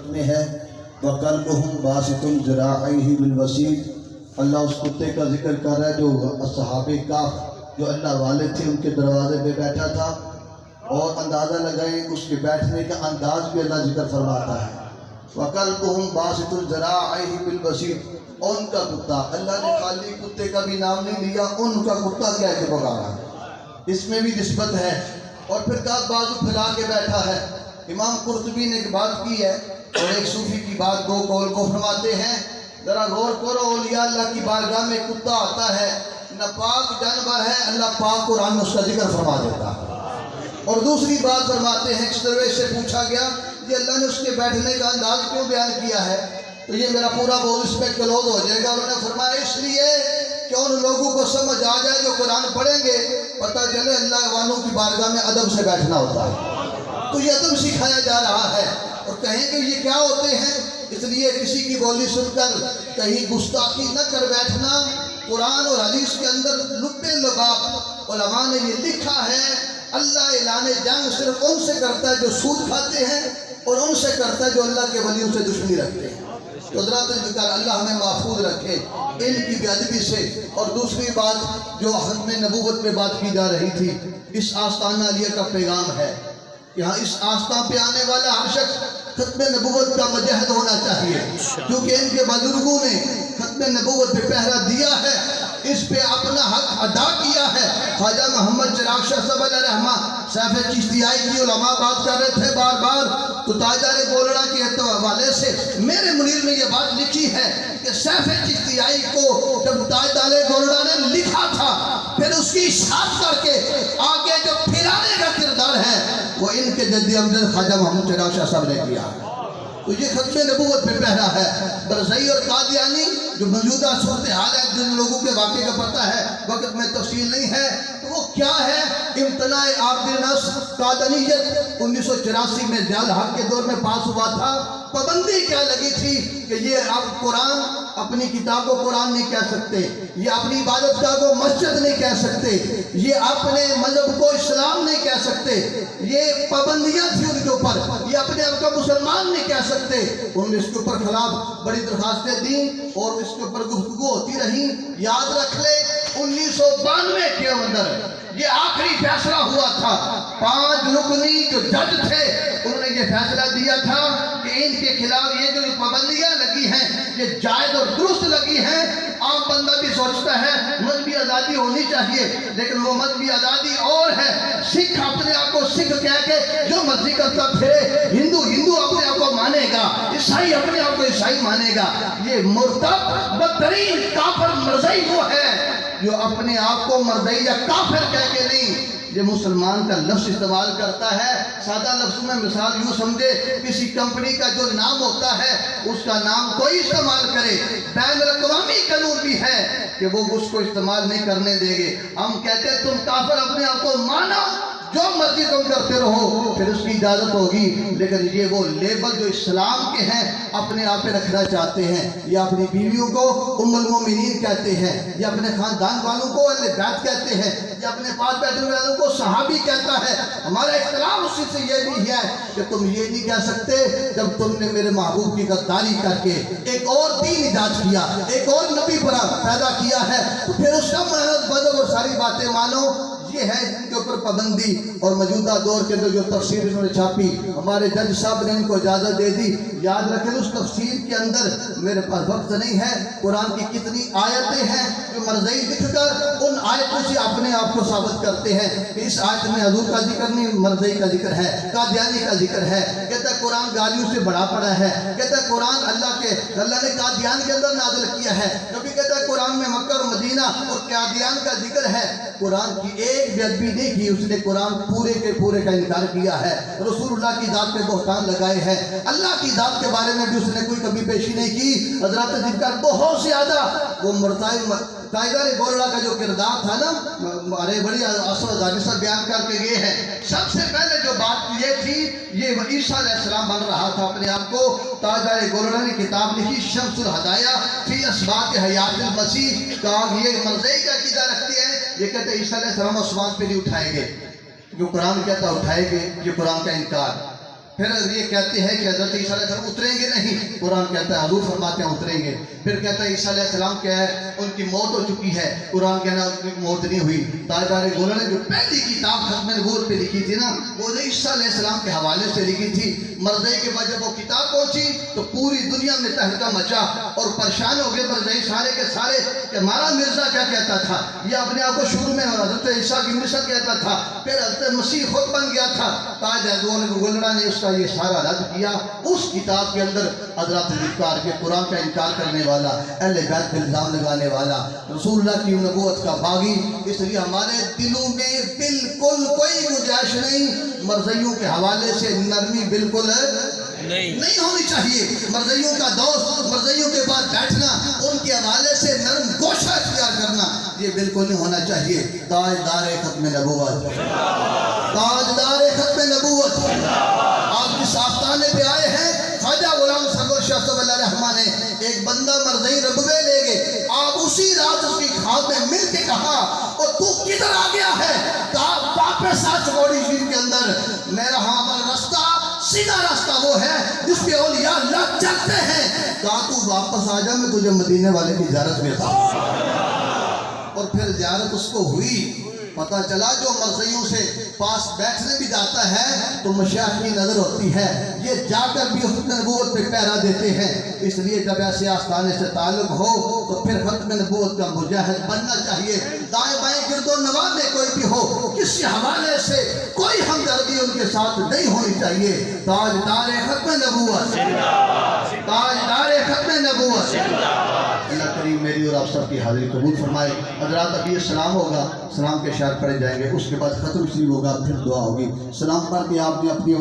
میں ہے وَقَلْبُهُمْ بَاسِطٌ ذِرَاعَيْهِ بِالْوَسِيطِ۔ اللہ اس کتے کا ذکر کر رہا ہے جو اصحاب کہف جو اللہ والے تھے ان کے دروازے پہ بیٹھا تھا، اور اندازہ لگائیں اس کے بیٹھنے کا انداز بھی اللہ ذکر فرماتا ہے۔ وَقَلْبُهُمْ بَاسِطٌ ذِرَاعَيْهِ بِالْوَسِيطِ، ان کا کتا، اللہ نے خالی کتے کا بھی نام نہیں لیا، ان کا کتا کہہ کے پکارا، اس میں بھی نسبت ہے۔ اور پھر کہا بازو پھیلا کے بیٹھا ہے۔ امام قرطبی نے ایک بات کی ہے اور ایک صوفی کی بات دو قول کو فرماتے ہیں، ذرا غور کرو، اولیاء اللہ کی بارگاہ میں کتا آتا ہے، ناپاک جانور ہے، اللہ پاک قرآن میں اس کا ذکر فرما دیتا ہے۔ اور دوسری بات فرماتے ہیں، ایک درویش سے پوچھا گیا کہ اللہ نے اس کے بیٹھنے کا انداز کیوں بیان کیا ہے، تو یہ میرا پورا بول اس پہ کلوز ہو جائے گا۔ انہوں نے فرمایا اس لیے کہ ان لوگوں کو سمجھ آ جائے جو قرآن پڑھیں گے، پتہ چلے اللہ والوں کی بارگاہ میں ادب سے بیٹھنا ہوتا ہے، تو یہ ادب سکھایا جا رہا ہے۔ اور کہیں کہ یہ کیا ہوتے ہیں، اس لیے کسی کی بولی سن کر کہیں گستاخی نہ کر بیٹھنا۔ قرآن اور حدیث کے اندر لب لباب علماء نے یہ لکھا ہے، اللہ اعلان جنگ صرف ان سے کرتا ہے جو سود کھاتے ہیں، اور ان سے کرتا ہے جو اللہ کے ولیوں سے دشمنی رکھتے ہیں۔ تو حضرات ذکر اللہ ہمیں محفوظ رکھے ان کی بے ادبی سے۔ اور دوسری بات جو ختم نبوت پہ بات کی جا رہی تھی، اس آستانہ علیہ کا پیغام ہے کہ ہاں اس آستان پہ آنے والا ہر شخص ختم نبوت کا مجاہد ہونا چاہیے، کیونکہ ان کے بزرگوں نے ختم نبوت پہ پہرا دیا ہے، اس پہ اپنا حق ادا کیا ہے۔ خواجہ محمد چراغ شاہ صاحب علیہ رحمہ سیف چشتیائی کی علماء بات کر رہے تھے بار بار، تو تاجر گولڑا کے حوالے سے میرے منیر میں یہ بات لکھی ہے کہ سیف چشتیائی کو جب تاجدار گولڑا نے لکھا تھا، پھر اس کی اشاعت کر کے آگے جو پھیلانے کا کردار ہے وہ ان کے جدی امجد خواجہ محمد چراغ شاہ صاحب نے کیا۔ تو یہ ختم نبوت پہ پہرا ہے۔ برزئی اور قادیانی جو موجودہ صورتحال ہے، جن لوگوں کے واقعے کا پتہ ہے، وقت میں تفصیل نہیں ہے، تو وہ کیا ہے؟ امتناع عابد نصر قادیانیت 1984 میں ضیاء الحق کے دور میں پاس ہوا تھا۔ پابندی کیا لگی تھی کہ یہ اب قرآن اپنی کتاب کو قرآن نہیں کہہ سکتے، یہ اپنی عبادت گاہ کو مسجد نہیں کہہ سکتے، یہ اپنے مذہب کو اسلام نہیں کہہ سکتے، یہ پابندیاں تھی ان کے اوپر، یہ اپنے آپ کو مسلمان نہیں کہہ سکتے۔ انہوں نے اس کے اوپر خلاف بڑی درخواستیں دیں اور اس کے اوپر گفتگو ہوتی رہی۔ یاد رکھ لے 1992 کے اندر یہ آخری فیصلہ ہوا تھا، 5 رکنی جو جج تھے انہوں نے یہ فیصلہ دیا تھا کہ ان کے خلاف یہ جو پابندیاں لگی ہیں یہ جائز اور درست لگی ہیں۔ عام بندہ بھی سوچتا ہے مذہبی آزادی ہونی چاہیے، لیکن وہ مذہبی آزادی اور ہے۔ سکھ اپنے آپ کو سکھ کہہ کے جو مرضی کرتا پھرے، ہندو اپنے آپ کو مانے گا، عیسائی اپنے آپ کو عیسائی مانے گا۔ یہ مرتد بدترین کافر مرزئی وہ ہے جو اپنے آپ کو مرزئی یا کافر کہہ کے نہیں، یہ مسلمان کا لفظ استعمال کرتا ہے۔ سادہ لفظ میں مثال یوں سمجھے، کسی کمپنی کا جو نام ہوتا ہے اس کا نام کوئی استعمال کرے، بین الاقوامی قانون بھی ہے کہ وہ اس کو استعمال نہیں کرنے دیں گے۔ ہم کہتے ہیں تم کافر اپنے آپ کو مانا، جو مرضی تم کرتے رہو، پھر اس کی اجازت ہوگی، لیکن یہ وہ لیبل جو اسلام کے ہیں اپنے آپ پہ رکھنا چاہتے ہیں۔ یہ اپنی بیویوں کو ام المومنین کہتے ہیں، یہ اپنے خاندان والوں کو اہل بیت کہتے ہیں، یہ اپنے پاس بیٹھنے والوں کو صحابی کہتا ہے۔ ہمارا اختلاف اسی سے یہ بھی ہے کہ تم یہ نہیں کہہ سکتے جب تم نے میرے محبوب کی غداری کر کے ایک اور دین ایجاد کیا، ایک اور نبی پیدا کیا ہے، تو پھر اس کا مذہب اور ساری باتیں مانو۔ یہ ہے جن کے اوپر پابندی۔ اور موجودہ دور کے اندر جو تفسیر انہوں نے چھاپی، ہمارے جج صاحب نے ان کو اجازت دے دی۔ یاد رکھیں اس تفسیر کے اندر میرے پاس وقت نہیں ہے، قرآن کی کتنی آیتیں ہیں جو مرزئی لکھ کر ان آیتوں سے اپنے آپ کو ثابت کرتے ہیں کہ اس آیت میں حضور کا ذکر نہیں، مرزئی کا ذکر ہے، قادیانی کا ذکر ہے۔ کہتا ہے قرآن گالیوں سے بڑا پڑا ہے، کہتا ہے قرآن اللہ نے قادیان کے اندر نازل کیا ہے، کیونکہ کہتا ہے قرآن میں مکہ اور مدینہ اور قادیان کا ذکر ہے۔ قرآن کی ایک بے ادبی نہیں کی، اس نے قرآن پورے کے پورے کا انکار کیا ہے، رسول اللہ کی ذات پہ بہتان لگائے ہیں، اللہ کی ذات کے بارے میں بھی اس نے کوئی کبھی پیشی نہیں کی۔ حضرات ذکر بہت زیادہ وہ تاجدار گولڑا کا جو کردار تھا نا، ہمارے بڑی اثر دانشور بیان کر کے گئے ہیں۔ سب سے پہلے جو بات یہ تھی، یہ عیسیٰ علیہ السلام بن رہا تھا اپنے آپ کو۔ تاجدار گولڑا نے کتاب لکھی شمس الہدایہ فی اثبات حیات المسیح، کہا یہ مرزئی کا عقیدہ رکھتی ہے، یہ کہتے ہیں عیسیٰ علیہ السلام آسمان پہ نہیں اٹھائے گے، جو قرآن کہتا اٹھائے گے، یہ قرآن کا انکار۔ پھر یہ کہتے ہیں کہ حضرت عیسیٰ علیہ السلام اتریں گے نہیں، قرآن کہتا ہے حضور فرماتے ہیں اتریں گے. پھر کہتا ہے عیسیٰ علیہ السلام کیا ہے ان کی موت ہو چکی ہے، قرآن کہنا ان کی موت نہیں ہوئی. تاجدار گولڑا نے جو پہلی کتاب ختم نبوت پہ لکھی تھی نا، وہ عیسیٰ علیہ السلام کے حوالے سے لکھی تھی. مرزائی کے بعد جب وہ کتاب پہنچی تو پوری دنیا میں تہلکہ مچا اور پریشان ہو گئے مرزائی سارے کے سارے کہ ہمارا مرزا کیا کہتا تھا. یہ اپنے آپ کو شروع میں حضرت عیسیٰ کی مثل کہتا تھا، پھر حضرت مسیح خود بن گیا تھا. تاجدار گولڑا نے اس کا یہ سارا رد کیا. اس کتاب کے اندر حضرات ذکر کے قرآن کا انکار کرنے والا، اہل بیت پہ الزام لگانے والا، رسول اللہ کی نبوت کا باغی. اس لیے ہمارے دلوں میں بالکل کوئی گنجائش نہیں مرزائیوں کے حوالے سے نرمی بالکل نہیں ہونی چاہیے. مرزائیوں کا دوست، مرزائیوں کے بعد بیٹھنا، ان کے حوالے سے نرم گوشہ اختیار کرنا، یہ بالکل نہیں ہونا چاہیے. تاجدار ختم نبوت، تاجدار ختم نبوت آپ جس آستانے پہ آئے ہیں، خواجہ غلام سرور شاہ صاحب اللہ رحمہ نے ایک بندہ مرزائی ربوے لے گئے. آپ اسی رات اس کی خواب میں مل کے کہا اور تو کدھر آ گیا ہے؟ کہا واپس آ چکوڑی شریف کے اندر. میرا ہمارا رستہ سیدھا راستہ وہ ہے جس پہ اولیاء اللہ چلتے ہیں. کہا تو واپس آ جا، میں تجھے مدینے والے کی زیارت میں تھا. اور پھر زیارت اس کو ہوئی. پتہ چلا جو مرزائیوں سے پاس بیٹھنے بھی جاتا ہے تو مشایخ کی نظر ہوتی ہے، یہ جا کر بھی ختم نبوت پہ پہرا دیتے ہیں. اس لیے جب ایسے آستانے سے تعلق ہو تو پھر ختم نبوت کا مجاہد بننا چاہیے. دائیں بائیں گرد و نواح میں کوئی بھی ہو، کسی حوالے سے کوئی ہمدردی ان کے ساتھ نہیں ہونی چاہیے. تاجدار ختم نبوت، تاجدار ختم نبوت. اللہ کریم میری اور آپ سب کی حاضری قبول فرمائے. حضرات ابھی السلام ہوگا، سلام کے اشعار پڑھے جائیں گے، اس کے بعد ختم شریف ہوگا، پھر دعا ہوگی. سلام پڑھ کے آپ نے اپنی